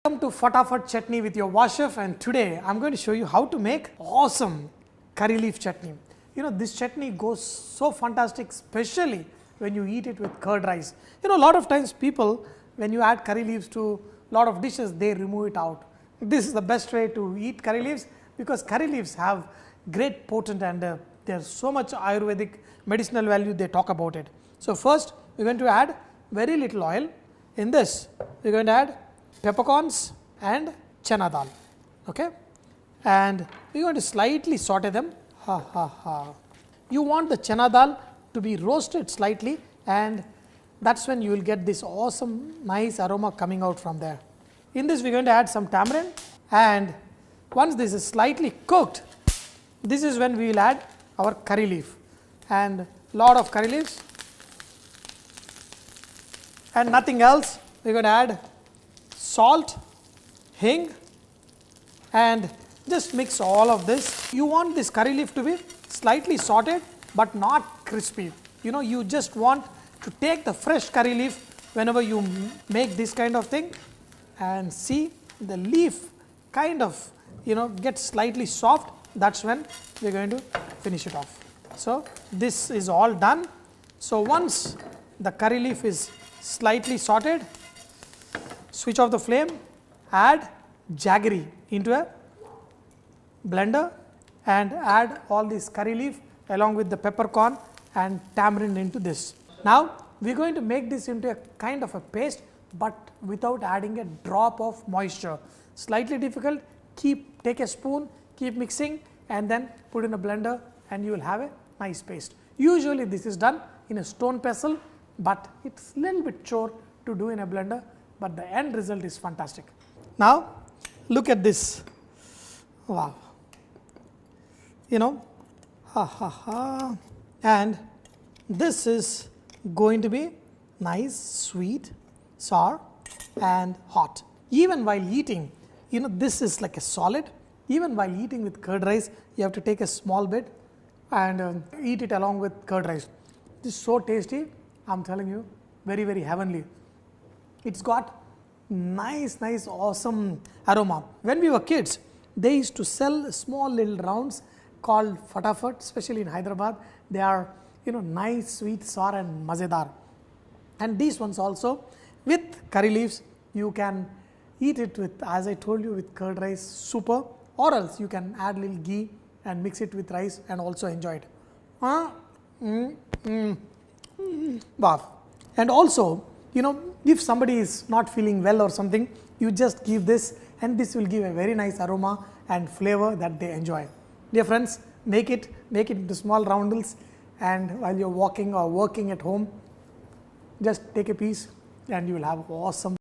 Welcome to Fatafat Chutney with your Washef, and today I am going to show you how to make awesome curry leaf chutney. You know, this chutney goes so fantastic, especially when you eat it with curd rice. You know, a lot of times people, when you add curry leaves to a lot of dishes, they remove it out. This is the best way to eat curry leaves because curry leaves have great potent and there's so much Ayurvedic medicinal value they talk about it. So first we are going to add very little oil. In this we are going to add peppercorns and chana dal, okay, and we are going to slightly saute them. You want the chana dal to be roasted slightly, and that's when you will get this awesome nice aroma coming out from there. In this we are going to add some tamarind, and once this is slightly cooked, this is when we will add our curry leaf and lot of curry leaves and nothing else. We are going to add salt, hing, and just mix all of this. You want this curry leaf to be slightly sauteed but not crispy. You know, you just want to take the fresh curry leaf whenever you make this kind of thing and see the leaf kind of, you know, gets slightly soft. That's when we are going to finish it off. So this is all done. So once the curry leaf is slightly sauteed, switch off the flame, add jaggery into a blender and add all this curry leaf along with the peppercorn and tamarind into this. Now we are going to make this into a kind of a paste, but without adding a drop of moisture. Slightly difficult. Take a spoon, keep mixing, and then put in a blender and you will have a nice paste. Usually this is done in a stone pestle, but it's a little bit chore to do in a blender, but the end result is fantastic. Now look at this. Wow, you know, and this is going to be nice, sweet, sour and hot. Even while eating, you know, this is like a solid. Even while eating with curd rice, you have to take a small bit and eat it along with curd rice. This is so tasty, I am telling you, very, very heavenly. It's got nice, awesome aroma. When we were kids, they used to sell small little rounds called Fatafat, especially in Hyderabad. They are, you know, nice, sweet, sour and mazedar. And these ones also with curry leaves, you can eat it with, as I told you, with curd rice, super, or else you can add little ghee and mix it with rice and also enjoy it. Wow. And also, you know, if somebody is not feeling well or something, you just give this and this will give a very nice aroma and flavor that they enjoy. Dear friends, make it into small roundels, and while you're walking or working at home, just take a piece and you will have awesome